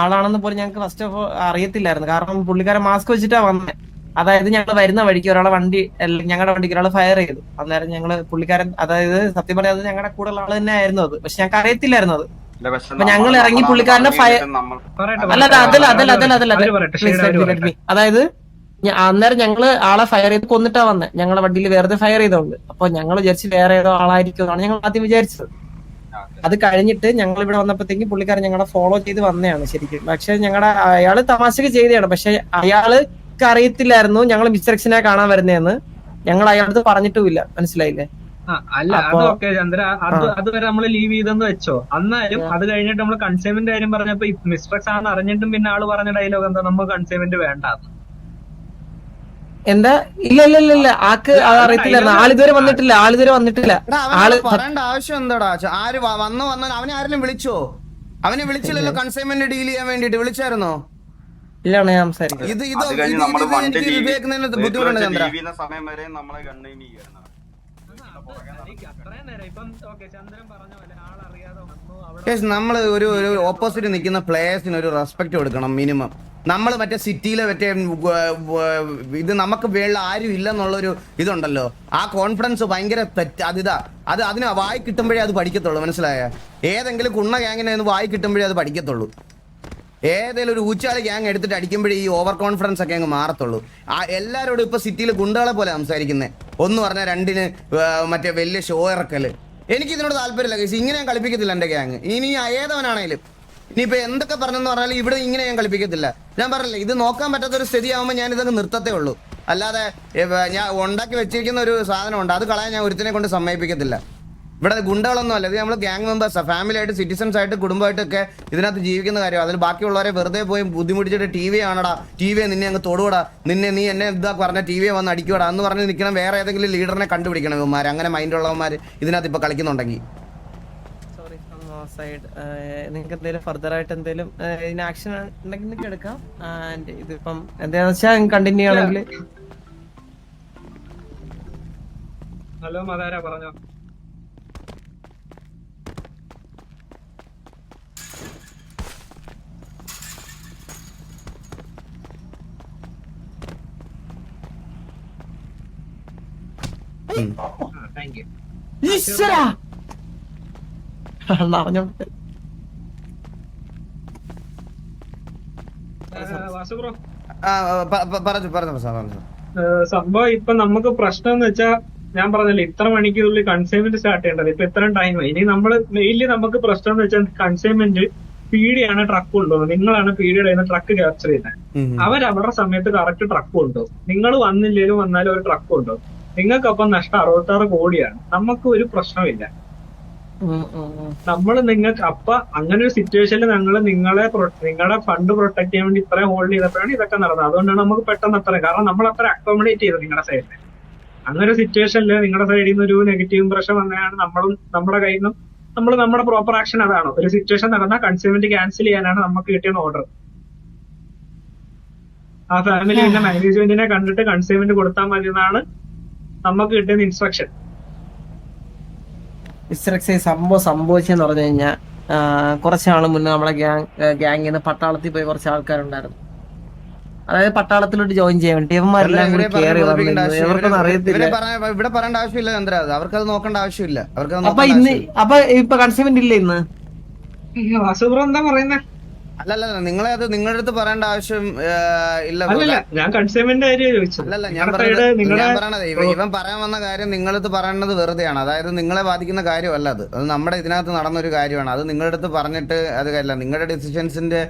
ആളാണെന്ന് പോലും ഞങ്ങൾക്ക് ഫസ്റ്റ് ഓഫ് അറിയത്തില്ലായിരുന്നു. കാരണം പുള്ളിക്കാരൻ മാസ്ക് വെച്ചിട്ടാ വന്നത്. അതായത് ഞങ്ങൾ വരുന്ന വഴിക്ക് ഒരാളെ വണ്ടി, ഞങ്ങളുടെ വണ്ടിക്ക് ഒരാൾ ഫയർ ചെയ്തു. അന്നേരം ഞങ്ങള് പുള്ളിക്കാരൻ, അതായത് സത്യം പറയാതെ ഞങ്ങളുടെ കൂടെയുള്ള ആള് തന്നെ ആയിരുന്നു അത്. പക്ഷെ ഞങ്ങൾക്ക് അറിയത്തില്ലായിരുന്നു അത്. അപ്പൊ ഞങ്ങൾ ഇറങ്ങി പുള്ളിക്കാരനെ ഫയർ അതല്ല അതായത് അന്നേരം ഞങ്ങള് ആളെ ഫയർ ചെയ്ത് കൊന്നിട്ടാ വന്നത്. ഞങ്ങളെ വണ്ടിയിൽ വെറുതെ ഫയർ ചെയ്തോണ്ട്. അപ്പൊ ഞങ്ങൾ വിചാരിച്ച് വേറെ ഏതോ ആളായിരിക്കും ഞങ്ങൾ ആദ്യം വിചാരിച്ചത്. അത് കഴിഞ്ഞിട്ട് ഞങ്ങൾ ഇവിടെ വന്നപ്പോഴത്തേക്കും പുള്ളിക്കാരൻ ഞങ്ങളെ ഫോളോ ചെയ്ത് വന്നതാണ് ശരിക്കും. പക്ഷെ അയാള് തമാശക്ക് ചെയ്തതാണ്. പക്ഷെ അയാൾക്ക് അറിയത്തില്ലായിരുന്നു ഞങ്ങൾ മിസ്റ്റർ കാണാൻ വരുന്നതെന്ന്. ഞങ്ങൾ അയാളടുത്ത് പറഞ്ഞിട്ടുമില്ല. മനസ്സിലായില്ലേ? അല്ല അതൊക്കെ ചന്ദ്ര, അതുവരെ നമ്മൾ ലീവ് ചെയ്തെന്ന് വെച്ചോ. അന്നാലും അത് കഴിഞ്ഞിട്ട് നമ്മൾ കൺസൈൻമെന്റ് കാര്യം പറഞ്ഞപ്പോ മിസ്റ്റേക്സ് ആണെന്ന് അറിഞ്ഞിട്ടും പിന്നെ ആള് പറഞ്ഞ ഡയലോഗ് എന്താ, നമുക്ക് കൺസൈൻമെന്റ് വേണ്ട. എന്താ? ഇല്ല ആൾക്ക് അത് അറിയത്തില്ലായിരുന്നു. ആളിതുവരെ വന്നിട്ടില്ല. പറയേണ്ട ആവശ്യം എന്താടാ? ആര് വന്നു അവനെ ആരെങ്കിലും വിളിച്ചോ? അവനെ വിളിച്ചില്ലല്ലോ കൺസൈൻമെന്റ് ഡീൽ ചെയ്യാൻ വേണ്ടിട്ട്. വിളിച്ചായിരുന്നോ? ഇല്ലാണ് ഞാൻ സംസാരിക്കുന്നത്. ഇത് ബുദ്ധിമുട്ടുണ്ട് ചന്ദ്ര. സമയം വരെ നമ്മളെ കണ്ടെയ്ൻ ചെയ്യണം. നമ്മൾ ഒരു ഓപ്പോസിറ്റ് നിൽക്കുന്ന പ്ലേയേഴ്സിന് ഒരു റെസ്പെക്ട് കൊടുക്കണം മിനിമം. നമ്മൾ മറ്റേ സിറ്റിയിലെ മറ്റേ ഇത് നമുക്ക് വേണ്ട ആരും ഇല്ലെന്നുള്ളൊരു ഇതുണ്ടല്ലോ, ആ കോൺഫിഡൻസ് ഭയങ്കര തെറ്റ്. അതിന് വായി കിട്ടുമ്പോഴേ അത് പഠിക്കത്തുള്ളൂ. മനസ്സിലായ? ഏതെങ്കിലും കുണ്ണ ഗ്യാങ്ങിനെ വായി കിട്ടുമ്പോഴേ അത് പഠിക്കത്തുള്ളൂ. ഏതെങ്കിലും ഒരു ഊച്ചാളി ഗ്യാങ് എടുത്തിട്ട് അടിക്കുമ്പോഴേ ഈ ഓവർ കോൺഫിഡൻസ് ഒക്കെ അങ്ങ് മാറത്തുള്ളൂ. എല്ലാവരോടും ഇപ്പൊ സിറ്റിയിൽ ഗുണ്ടകളെ പോലെ സംസാരിക്കുന്നത്. ഒന്ന് പറഞ്ഞാൽ രണ്ടിന് മറ്റേ വലിയ ഷോ ഇറക്കല്. എനിക്ക് ഇതിനോട് താല്പര്യമില്ല. ഇങ്ങനെ ഞാൻ കളിപ്പിക്കത്തില്ല എൻ്റെ ഗ്യാങ്. ഇനി ഏതവനാണേലും ഇനിയിപ്പോ എന്തൊക്കെ പറഞ്ഞെന്ന് പറഞ്ഞാലും ഇവിടെ ഇങ്ങനെ ഞാൻ കളിപ്പിക്കത്തില്ല. ഞാൻ പറഞ്ഞില്ല, ഇത് നോക്കാൻ പറ്റാത്തൊരു സ്ഥിതിയാകുമ്പോൾ ഞാൻ ഇതൊക്കെ നിർത്തത്തേ ഉള്ളൂ. അല്ലാതെ ഞാൻ ഉണ്ടാക്കി വെച്ചിരിക്കുന്ന ഒരു സാധനമുണ്ട്, അത് കളയാൻ ഞാൻ ഒരുത്തിനെ കൊണ്ട് സമ്മതിപ്പിക്കത്തില്ല. ഇവിടെ ഗുണ്ടകളൊന്നും അല്ല, ഇത് നമ്മൾ ഗ്യാങ് മെമ്പേഴ്സാണ്. ഫാമിലി ആയിട്ട്, സിറ്റിസൺസ് ആയിട്ട്, കുടുംബമായിട്ടൊക്കെ ഇതിനകത്ത് ജീവിക്കുന്ന കാര്യം. അതിൽ ബാക്കിയുള്ളവരെ വെറുതെ പോയി ബുദ്ധിമുട്ടിച്ചിട്ട് ടി വി ആണടാ, ടി വിയെ നിന്നെ അങ്ങ് തൊടുകൂടാ, നീ എന്നെ ഇതാ പറഞ്ഞ ടി വിയെ വന്ന് അടിക്കൂടാ എന്ന് പറഞ്ഞ് നിൽക്കണം. വേറെ ഏതെങ്കിലും ലീഡറിനെ കണ്ടുപിടിക്കണം ഇവന്മാർ. അങ്ങനെ മൈൻഡുള്ളവന്മാർ ഇതിനകത്ത് ഇപ്പോൾ കളിക്കുന്നുണ്ടെങ്കിൽ. നിങ്ങൾക്ക് എന്തെങ്കിലും ഫർദർ ആയിട്ട് എന്തെങ്കിലും ഇതിന് ആക്ഷൻ ഉണ്ടെങ്കിൽ നിങ്ങൾക്ക് എടുക്കാം. ഇതിപ്പം എന്താണെന്ന് വെച്ചാൽ കണ്ടിന്യൂ ആണെങ്കിൽ. ഹലോ മതാര, പറഞ്ഞോ. Thank you. വാസുബ്രോ, സംഭവം ഇപ്പൊ നമുക്ക് പ്രശ്നം എന്ന് വെച്ചാൽ ഞാൻ പറഞ്ഞല്ലോ, ഇത്ര മണിക്കുള്ളിൽ കൺസൈൻമെന്റ് സ്റ്റാർട്ട് ചെയ്യേണ്ടത്. ഇപ്പൊ ഇത്രയും ടൈമായി. ഇനി നമ്മള് മെയിൻലി നമുക്ക് പ്രശ്നം എന്ന് വെച്ചാൽ കൺസൈൻമെന്റ് പീഡിയാണ് ട്രക്ക് കൊണ്ടുപോകുന്നത്. നിങ്ങളാണ് പീഡിയുടെ ട്രക്ക് ക്യാപ്ചർ ചെയ്യുന്നത്. അവരുടെ സമയത്ത് കറക്റ്റ് ട്രക്ക് കൊണ്ടുപോകും. നിങ്ങൾ വന്നില്ലേലും വന്നാലും ഒരു ട്രക്ക് കൊണ്ടുപോകും. നിങ്ങൾക്കപ്പം നഷ്ടം 66 കോടിയാണ്. നമുക്ക് ഒരു പ്രശ്നമില്ല. നമ്മള് നിങ്ങൾക്ക് അപ്പൊ അങ്ങനെ ഒരു സിറ്റുവേഷനിൽ നിങ്ങളുടെ ഫണ്ട് പ്രൊട്ടക്ട് ചെയ്യാൻ വേണ്ടി ഇത്രയും ഹോൾഡ് ചെയ്തപ്പോഴാണ് ഇതൊക്കെ നടന്നത്. അതുകൊണ്ടാണ് നമുക്ക് പെട്ടെന്ന് അത്ര, കാരണം നമ്മൾ അത്ര അക്കോമഡേറ്റ് ചെയ്തത് നിങ്ങളുടെ സൈഡിൽ. അങ്ങനെ ഒരു സിറ്റുവേഷനിൽ നിങ്ങളുടെ സൈഡിൽ നിന്ന് ഒരു നെഗറ്റീവ് ഇംപ്രഷൻ വന്നതാണ്. നമ്മുടെ കയ്യിൽ നിന്നും നമ്മുടെ പ്രോപ്പർ ആക്ഷൻ അതാണ്. ഒരു സിറ്റുവേഷൻ നടന്നാൽ കൺസൈൻമെന്റ് ക്യാൻസൽ ചെയ്യാനാണ് നമുക്ക് കിട്ടിയ ഓർഡർ. ആ ഫാമിലി പിന്നെ മാനേജ്മെന്റിനെ കണ്ടിട്ട് കൺസൈൻമെന്റ് കൊടുത്താൽ മതി എന്നാണ് നമുക്ക് കിട്ടിയ ഇൻസ്ട്രക്ഷൻ. സംഭവിച്ചെന്ന് പറഞ്ഞു കഴിഞ്ഞാൽ കുറച്ചാള് മുന്നേ നമ്മളെ ഗ്യാങ്ങിൽ നിന്ന് പട്ടാളത്തിൽ പോയി കുറച്ച് ആൾക്കാരുണ്ടായിരുന്നു. അതായത് പട്ടാളത്തിലോട്ട് ജോയിൻ ചെയ്യാൻ വേണ്ടി ഇവന്മാരെല്ലാം കൂടി കയറി വന്നിരുന്നു. ഇവർക്കൊന്നും അറിയത്തില്ല. ഇവിടെ പറയേണ്ട ആവശ്യമില്ല ചന്ദ്ര, അവർക്കത് നോക്കേണ്ട ആവശ്യമില്ല. അപ്പൊ ഇപ്പൊ കൺസൈൻമെന്റ് ഇല്ല ഇന്ന്. വാസുബ്രോ എന്താ പറയുന്നത്? അല്ലല്ല, നിങ്ങളെ അത് നിങ്ങളുടെ അടുത്ത് പറയേണ്ട ആവശ്യം ഇല്ല. ഞാൻ കൺസൈൻമെന്റ് കാര്യം ചോദിച്ചു. അല്ലല്ല, ഞാൻ പറയണത് ഇവൻ പറയാൻ വന്ന കാര്യം നിങ്ങളടുത്ത് പറയേണ്ടത് വെറുതെയാണ്. അതായത് നിങ്ങളെ ബാധിക്കുന്ന കാര്യമല്ല അത്. അത് നമ്മുടെ ഇതിനകത്ത് നടന്നൊരു കാര്യമാണ്. അത് നിങ്ങളുടെ അടുത്ത് പറഞ്ഞിട്ട് അത് കാര്യമില്ല. നിങ്ങളുടെ ഡിസിഷൻസിന്റെ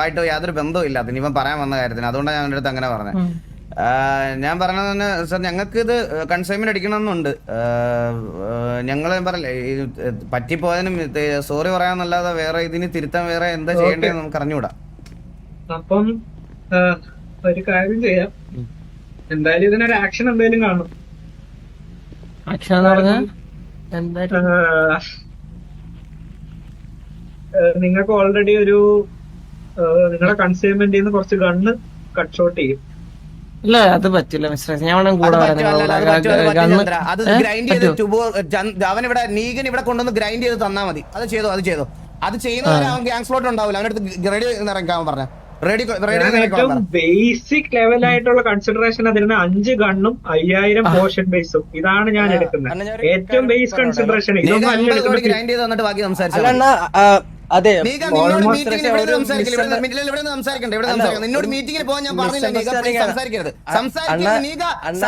ആയിട്ട് യാതൊരു ബന്ധവും ഇല്ല അതിന് ഇവൻ പറയാൻ വന്ന കാര്യത്തിന്. അതുകൊണ്ടാണ് ഞങ്ങളുടെ അടുത്ത് അങ്ങനെ പറഞ്ഞത്. ഞാൻ പറഞ്ഞത് തന്നെ സാർ, ഞങ്ങൾക്ക് ഇത് കൺസൈൻമെന്റ് അടിക്കണമെന്നുണ്ട്. ഞങ്ങൾ പറയല്ലേ, പറ്റിപ്പോയതിനും സോറി പറയാന്നല്ലാതെ വേറെ ഇതിന് തിരുത്താൻ വേറെ എന്താ ചെയ്യേണ്ടതെന്ന് നമുക്ക് അറിഞ്ഞുകൂടാ. അപ്പം ഒരു കാര്യം ചെയ്യാം, എന്തായാലും ഇതിനൊരു ആക്ഷൻ എന്തായാലും കാണും. ആക്ഷൻ എന്ന് പറഞ്ഞാൽ നിങ്ങൾക്ക് ഓൾറെഡി ഒരു നിങ്ങളുടെ കൺസൈൻമെന്റിൽ നിന്ന് കുറച്ച് ഗണ്ണ് കട്ട് ഷോട്ട് ചെയ്യും. ഇല്ല, അത് പറ്റില്ല മിസ്റ്റർ. ഞാൻ കൂടെ അത് ഗ്രൈൻഡ് ചെയ്ത് അവൻ ഇവിടെ നീഗൻ ഇവിടെ കൊണ്ടുവന്ന് ഗ്രൈൻഡ് ചെയ്ത് തന്നാ മതി. അത് ചെയ്തോ. അത് ചെയ്യുന്നവരെ അവൻ ഗ്യാങ് സ്ലോട്ട് ഉണ്ടാവില്ല. അവനടുത്ത് റെഡി ഇറങ്ങാൻ പറഞ്ഞ ഏറ്റവും ബേസിക് ലെവലായിട്ടുള്ള കൺസിഡറേഷൻ അതിന് 5 ഗണ്ണും 5000 പോർഷൻ ബേസും ഇതാണ് ഞാൻ എടുക്കുന്നത്. ഏറ്റവും ബേസ് കൺസിഡറേഷൻ ഇതൊന്നും അല്ല എടുക്കുന്നത്. ഗ്രൈൻഡ് ചെയ്ത് തന്നിട്ട് ബാക്കി സംസാരിച്ചാൽ അതെ നിന്നോട് മീറ്റിംഗിൽ പോകാൻ ഞാൻ പറഞ്ഞില്ല. സംസാരിക്കരുത്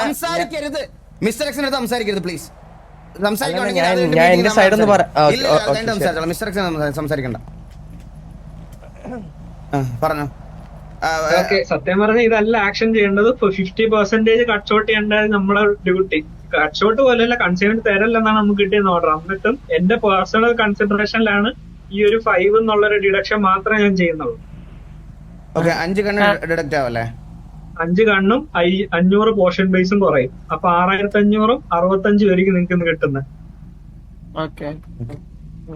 സംസാരിക്കരുത് മിസ്റ്റർ എക്സിന് അടുത്ത് സംസാരിക്കരുത് പ്ലീസ്. മിസ്റ്റർ എക്സിന് സംസാരിക്കണ്ട. പറഞ്ഞോ. സത്യം പറഞ്ഞാൽ ഇതല്ല ആക്ഷൻ ചെയ്യേണ്ടത്. 50% കട്ട് ഷോട്ട് ചെയ്യേണ്ടത് നമ്മളെ ഡ്യൂട്ടി. കട്ട് ഷോട്ട് പോലെയല്ല, കൺസൈൻമെന്റ് തരല്ലെന്നാണ് നമുക്ക് കിട്ടിയെന്ന് ഓർഡർ. എന്നിട്ടും എന്റെ പേഴ്സണൽ കൺസിഡറേഷനിലാണ് ഈ ഒരു 5 എന്നുള്ളൊരു ഡിഡക്ഷൻ മാത്രമേ ഞാൻ ചെയ്യുന്നുള്ളൂ. 5 ഗണ്ണ് ഡിഡക്റ്റ് ആവല്ലേ? 5 ഗണ്ണും 500 പോർഷൻ ബേസും കുറയും. അപ്പൊ 6500ഉം 65 പേർക്ക് നിങ്ങൾക്ക് കിട്ടുന്നത്.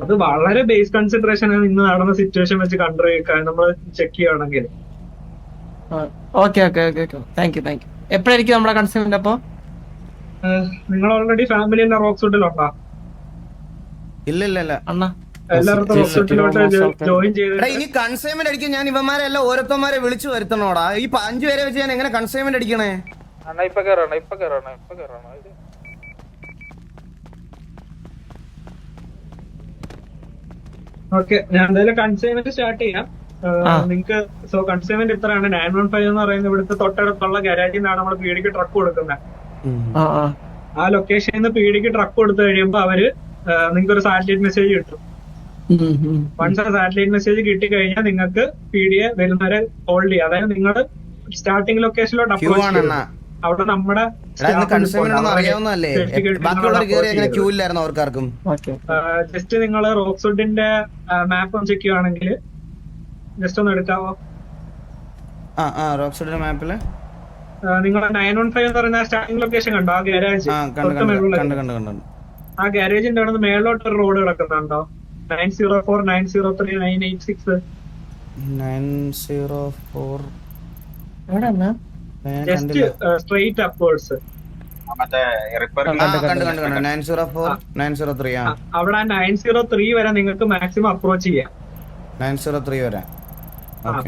അത് വളരെ ബേസ് കൺസിഡറേഷൻ ആണ് ഇന്ന് നടന്ന സിറ്റുവേഷൻ വെച്ച് നമ്മൾ ചെക്ക് ചെയ്യുകയാണെങ്കിൽ. എപ്പോഴായിരിക്കും നമ്മുടെ കൺസ്യൂമർ? അപ്പൊ നിങ്ങൾ ഓൾറെഡി ഫാമിലി റോക്സ്വുഡിലുണ്ടോ? ഇല്ല അണ്ണാ എല്ലായിടത്തും റോക്സ്വുഡിലോട്ട് ജോയിൻ ചെയ്ത് ഇനി കൺസൈൻമെന്റ് അടിക്കാൻ ഞാൻ ഇവന്മാരെല്ലാം ഓരോരുത്തന്മാരെ വിളിച്ചു വരുത്തണോടാ. ഈ 5 പേരെ വെച്ച് ഞാൻ എങ്ങനെ കൺസൈൻമെന്റ് അടിക്കണേ? അണ്ണാ ഇപ്പൊ കേറണം ഓക്കെ, ഞാൻ എന്തായാലും കൺസൈൻമെന്റ് സ്റ്റാർട്ട് ചെയ്യാം. നിങ്ങൾക്ക് കൺസൈൻമെന്റ് ഇത്രയാണ്. 915 എന്ന് പറയുന്നത് ഇവിടുത്തെ തൊട്ടടുത്തുള്ള ഗാരേജിൽ നിന്നാണ് നമ്മൾ പീഡിക്ക് ട്രക്ക് കൊടുക്കുന്നത്. ആ ലൊക്കേഷനിൽ നിന്ന് പീഡിക്ക് ട്രക്ക് കൊടുത്തു കഴിയുമ്പോ അവര് നിങ്ങൾക്ക് ഒരു സാറ്റലൈറ്റ് മെസ്സേജ് കിട്ടും. വൺസ് ആ സാറ്റലൈറ്റ് മെസ്സേജ് കിട്ടിക്കഴിഞ്ഞാൽ നിങ്ങൾക്ക് പീഡിയെ വരുന്നവരെ ഹോൾഡ് ചെയ്യാം. അതായത് നിങ്ങൾ സ്റ്റാർട്ടിംഗ് ലൊക്കേഷനിലോട്ട് അപ്രോച്ച് ചെയ്യും. അവിടെ നമ്മുടെ ജസ്റ്റ് നിങ്ങൾ റോക്സ്വുഡിന്റെ മാപ്പ് ഒന്ന് ചെക്ക് ചെയ്യുവാണെങ്കിൽ ജസ്റ്റ് ഒന്ന് എടുക്കാവോ? റോക്സ്വുഡിന്റെ മാപ്പില് നിങ്ങളുടെ 915 എന്ന് പറയുന്ന സ്റ്റാർട്ടിംഗ് ലൊക്കേഷൻ കണ്ടോ? ആ ഗാരേജ് ആ ഗാരേജിന്റെ അവിടെ നിന്ന് മേളിലോട്ട് ഒരു റോഡ് കിടക്കുന്നുണ്ടോ? 904 903 986 904 just straight upwards. അവിടെ 903 വരെ നിങ്ങൾക്ക് മാക്സിമം അപ്രോച്ച് ചെയ്യാം. 903 വരെ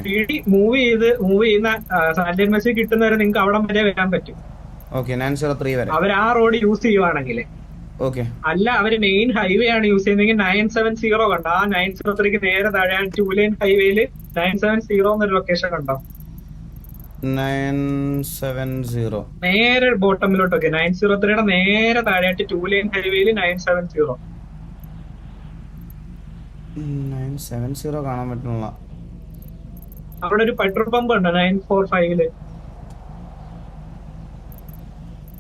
പീഡി മൂവ് ചെയ്യുന്ന സാറ്റലൈറ്റ് മെസ്സേജ് കിട്ടുന്നവരെ നിങ്ങൾക്ക് അവിടെ വരെ വരാൻ പറ്റും. 903 വരെ അവർ ആ റോഡ് യൂസ് ചെയ്യുവാണെങ്കിൽ. അല്ല അവര് മെയിൻ ഹൈവേ ആണ് യൂസ് ചെയ്യുന്നതെങ്കിൽ 970 കണ്ടോ? ആ 903ക്ക് നേരെ താഴെ 2 ലൈൻ ഹൈവേയില് 970 എന്നൊരു ലൊക്കേഷൻ കണ്ടോ? 970 നേരെ ബോട്ടമിലോട്ടൊക്കെ 903യുടെ നേരെ താഴെയായിട്ട് 2 ലൈൻ ഹൈവേയില് 970 കാണാൻ പറ്റുള്ള. അവിടെ ഒരു പെട്രോൾ പമ്പ് ഉണ്ട് 945ല്.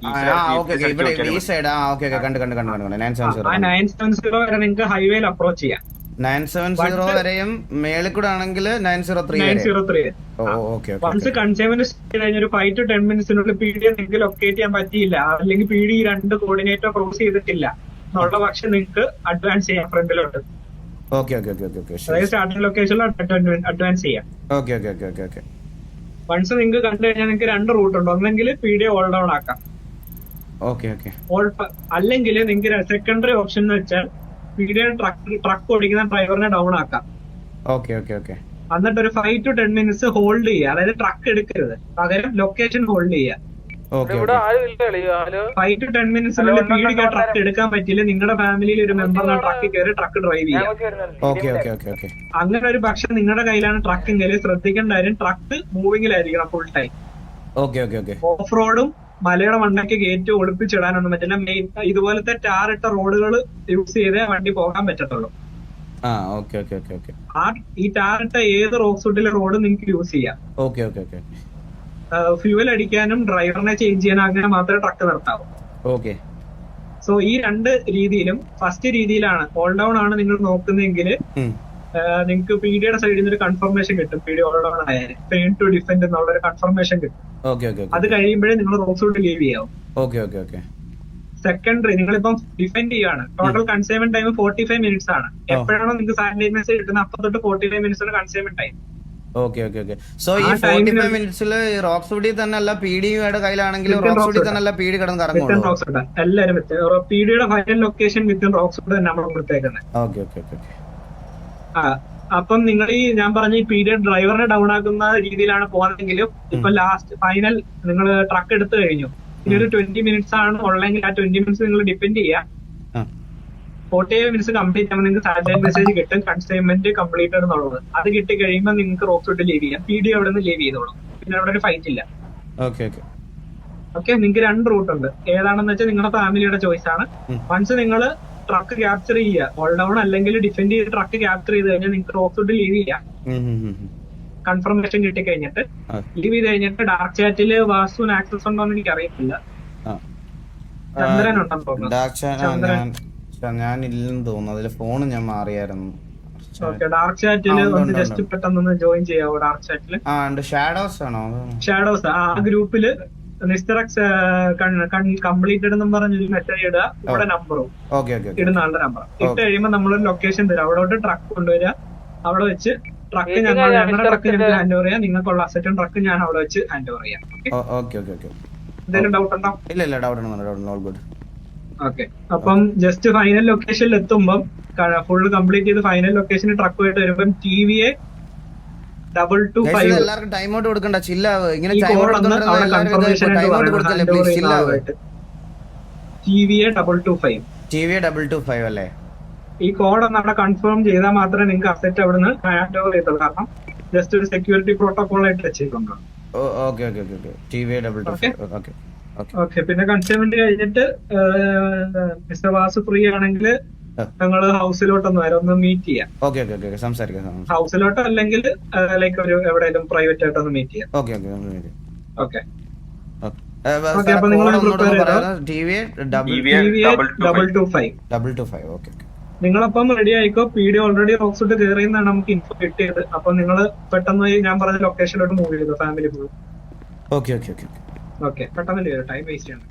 ആ 970 വരെ നിങ്ങൾക്ക് ഹൈവേയിൽ അപ്രോച്ച് ചെയ്യാം. 970 വരെയും മേളിൽ കൂടെ ആണെങ്കിൽ 903 വൺസ് കൺസൈൻമെന്റ് കഴിഞ്ഞ ഒരു 5 to 10 മിനിറ്റ്സിനുള്ളിൽ പീഡിയെ നിങ്ങൾക്ക് ലൊക്കേറ്റ് ചെയ്യാൻ പറ്റിയില്ല, അല്ലെങ്കിൽ പീഡി 2 കോർഡിനേറ്റർ ക്രോസ് ചെയ്തിട്ടില്ല എന്നുള്ള പക്ഷെ നിങ്ങൾക്ക് അഡ്വാൻസ് ചെയ്യാം ഫ്രണ്ടിലോട്ട്. അതായത് സ്റ്റാർട്ടിംഗ് ലൊക്കേഷനിൽ അഡ്വാൻസ് ചെയ്യാം. വൺസ് നിങ്ങൾക്ക് കണ്ടു കഴിഞ്ഞാൽ നിങ്ങൾക്ക് 2 റൂട്ട് ഉണ്ട്. ഒന്നെങ്കിൽ പീഡിയെ ഓൾ ഡൗൺ ആക്കാം, അല്ലെങ്കിൽ നിങ്ങൾക്ക് സെക്കൻഡറി ഓപ്ഷൻ എന്ന് വെച്ചാൽ പീഡിയെ ട്രക്ക് ഓടിക്കുന്ന ഡ്രൈവറിനെ ഡൗൺ ആക്കാം. എന്നിട്ട് ഒരു 5 to 10 മിനിറ്റ്സ് ഹോൾഡ് ചെയ്യുക. അതായത് ട്രക്ക് എടുക്കരുത്, പകരം ലൊക്കേഷൻ ഹോൾഡ് ചെയ്യുക. 5 to 10 മിനിറ്റ്സിനുള്ളിൽ പീഡിക്ക് ട്രക്ക് എടുക്കാൻ പറ്റില്ല, നിങ്ങളുടെ ഫാമിലിയിൽ ഒരു മെമ്പറിനെ ട്രക്കിൽ കയറി ട്രക്ക് ഡ്രൈവ് ചെയ്യാം. അങ്ങനെ ഒരു പക്ഷെ നിങ്ങളുടെ കയ്യിലാണ് ട്രക്കെങ്കിൽ ശ്രദ്ധിക്കേണ്ട കാര്യം ട്രക്ക് മൂവിംഗിലായിരിക്കണം ഫുൾ ടൈം. ഓഫ് റോഡും മലയുടെ മണ്ണയ്ക്ക് കയറ്റി ഒളിപ്പിച്ചിടാനൊന്നും പറ്റില്ല. മെയിൻ ഇതുപോലത്തെ ടാറിട്ട റോഡുകൾ യൂസ് ചെയ്തേ വണ്ടി പോകാൻ പറ്റത്തുള്ളൂ. ഈ ടാറിട്ട ഏത് റോക്സ്വുഡിലെ റോഡ് നിങ്ങൾക്ക് യൂസ് ചെയ്യാം. ഫ്യൂവൽ അടിക്കാനും ഡ്രൈവറിനെ ചേഞ്ച് ചെയ്യാനും അങ്ങനെ മാത്രമേ ട്രക്ക് നിർത്താവൂ. സോ ഈ 2 രീതിയിലും ഫസ്റ്റ് രീതിയിലാണ് ഓൾ ഡൗൺ ആണ് നിങ്ങൾ നോക്കുന്നതെങ്കിൽ നിങ്ങൾക്ക് പീഡിയുടെ സൈഡിൽ നിന്ന് ഒരു കൺഫർമേഷൻ കിട്ടും. പീഡി ഓൾ ഡൗൺ ആയാലും ഫെയിൻ ടു ഡിഫെൻഡ് എന്നുള്ള ഒരു കൺഫർമേഷൻ കിട്ടും. അത് കഴിയുമ്പോഴേ നിങ്ങൾ റോക്സ്വുഡ് ലീവ് ചെയ്യാവും. സെക്കൻഡറി നിങ്ങളിപ്പം ഡിഫെൻഡ് ചെയ്യാണ്. ടോട്ടൽ കൺസൈൻമെന്റ് ടൈം 45 മിനിറ്റ്സ് ആണ്. എപ്പോഴാണോ നിങ്ങൾക്ക് സാറ്റലൈറ്റ് മെസ്സേജ് കിട്ടുന്നത് അപ്പൊ തൊട്ട് 45 മിനിറ്റ്സ് കൺസൈൻമെന്റ് ടൈം. സോ ഈ 45 മിനിറ്റ്സിൽ റോക്സ്വുഡിൽ തന്നെ അല്ല പീഡിയുടെ കയ്യിലാണെങ്കിൽ റോക്സ്വുഡിൽ തന്നെ അല്ല പീഡി കിടന്ന് കറങ്ങും. എല്ലാവരും പീഡിയുടെ ഫൈനൽ ലൊക്കേഷൻ വിത്തിൻ റോക്സ്വുഡ് തന്നെ നമ്മൾ കൊടുത്തേക്കുന്നത്. അപ്പം നിങ്ങൾ ഈ ഞാൻ പറഞ്ഞ ഈ പീരിയഡ് ഡ്രൈവറിനെ ഡൗൺ ആക്കുന്ന രീതിയിലാണ് പോകുന്നതെങ്കിലും ഇപ്പൊ ലാസ്റ്റ് ഫൈനൽ നിങ്ങൾ ട്രക്ക് എടുത്തു കഴിഞ്ഞു. ഇനി ഒരു 20 മിനിറ്റ്സ് ആണ് ഉള്ളെങ്കിൽ ആ 20 മിനിറ്റ്സ് നിങ്ങൾ ഡിപ്പെൻഡ് ചെയ്യാം. 48 മിനിറ്റ്സ് കംപ്ലീറ്റ് ആകുമ്പോൾ നിങ്ങൾക്ക് സാറ്റലൈറ്റ് മെസ്സേജ് കിട്ടും കൺസൈൻമെന്റ് കംപ്ലീറ്റഡ് എന്നുള്ളത്. അത് കിട്ടി കഴിയുമ്പോൾ നിങ്ങൾക്ക് റോക്സൂട്ട് ലീവ് ചെയ്യാം. PD അവിടെ നിന്ന് ലീവ് ചെയ്തോളും. പിന്നെ അവിടെ ഒരു ഫൈറ്റ് ഇല്ല. ഓക്കെ, നിങ്ങൾക്ക് 2 റൂട്ട് ഉണ്ട്. ഏതാണെന്ന് വെച്ചാൽ നിങ്ങളുടെ ഫാമിലിയുടെ ചോയ്സ് ആണ്. വൺസ് നിങ്ങൾ ട്രക്ക് ക്യാപ്ചർ ചെയ്യുക, ഓൾ ഡൗൺ അല്ലെങ്കിൽ ഡിഫെൻഡ് ചെയ്ത് ട്രക്ക് ക്യാപ്ചർ ചെയ്ത് കഴിഞ്ഞാൽ നിങ്ങൾക്ക് റോക്സൂട്ട് ലീവ് ചെയ്യാം. കൺഫർമേഷൻ കിട്ടി കഴിഞ്ഞിട്ട് ലീവ് ചെയ്ത് കഴിഞ്ഞിട്ട് ഡാർക്ക് ചാറ്റില് വാസുവിന് ആക്സസ് ഉണ്ടോ എന്ന് എനിക്ക് അറിയത്തില്ല. ചന്ദ്രൻ ഉണ്ടെന്ന് തോന്നുന്നു. ഞാൻ ഇല്ലെന്ന് തോന്നുന്നു. അതില് ഫോണ് ഞാൻ മാറിയായിരുന്നു. ഓക്കെ, ഡാർക്ക് ചാറ്റില് ഒന്ന് ജസ്റ്റ് പെട്ടെന്ന് ജോയിൻ ചെയ്യാവോ? ഡാർക്ക് ചാറ്റില് ഷാഡോസ് ആണോ? ഷാഡോസ് ആ ഗ്രൂപ്പില് മിസ്റ്റർ എക്സ് കംപ്ലീറ്റഡ് എന്നും പറഞ്ഞൊരു മെസ്സേജ് ഇടുക. ഇവിടെ നമ്പറും ഇടുന്ന ആളുടെ നമ്പർ ഇട്ട് കഴിയുമ്പോൾ നമ്മളൊരു ലൊക്കേഷൻ തരാം. അവിടോട്ട് ട്രക്ക് കൊണ്ടുവരിക. അവിടെ വെച്ച് ട്രക്ക് ഞങ്ങളുടെ ട്രക്ക് ഞങ്ങൾക്ക് ഹാൻഡ് ഓവർ ചെയ്യാം. നിങ്ങൾക്കുള്ള അസറ്റും ട്രക്ക് ഞാൻ അവിടെ വെച്ച് ഹാൻഡ് ഓവർ ചെയ്യാം. എന്തെങ്കിലും ഡൗട്ട് ഉണ്ടോ? ഇല്ല, ഡൗട്ട്. ഓക്കെ, അപ്പം ജസ്റ്റ് ഫൈനൽ ലൊക്കേഷനിൽ എത്തുമ്പം ഫുള്ള് കംപ്ലീറ്റ് ചെയ്ത് ഫൈനൽ ലൊക്കേഷനിൽ ട്രക്കുമായിട്ട് വരുമ്പം TVA 225 എല്ലാവർക്കും ടൈം ഔട്ട് കൊടുക്കണ്ട. ചില്ലാവ് ഇങ്ങനെ TVA 225 അല്ലേ? ഈ കോഡ് ഒന്ന് അവിടെ കൺഫേം ചെയ്താൽ മാത്രമേ നിങ്ങൾക്ക് അസറ്റ് അവിടെ നിന്ന് ഹാൻഡ് ഓവർ ചെയ്തുള്ളൂ. കാരണം ജസ്റ്റ് ഒരു സെക്യൂരിറ്റി പ്രോട്ടോകോൾ ആയിട്ട് വെച്ചിട്ടുണ്ട്. ഓക്കെ, പിന്നെ കൺസൈൻമെന്റ് കഴിഞ്ഞിട്ട് മിസ്റ്റർ വാസു ഫ്രീ ആണെങ്കിൽ ഞങ്ങള് ഹൗസിലോട്ടൊന്ന് വരാം, ഒന്ന് മീറ്റ് ചെയ്യാം. ഹൗസിലോട്ടോ അല്ലെങ്കിൽ ലൈക്ക് ഒരു എവിടെയെങ്കിലും പ്രൈവറ്റ് ആയിട്ടൊന്ന് മീറ്റ് ചെയ്യാം. ഓക്കെ, അപ്പൊ നിങ്ങൾ പ്രിപ്പയർ ചെയ്തോ. 225. നിങ്ങളപ്പം റെഡി ആയിക്കോ. PD ഓൾറെഡി റോക്സൂട്ട് കയറിയെന്നാണ് നമുക്ക് ഇൻഫോ കിട്ടിയത്. അപ്പൊ നിങ്ങൾ പെട്ടെന്ന് ഞാൻ പറഞ്ഞ ലൊക്കേഷനിലോട്ട് മൂവ് ചെയ്തു ഫാമിലി ഫുൾ. ഓക്കെ, പെട്ടെന്ന് ടൈം വേസ്റ്റ് ചെയ്യണം.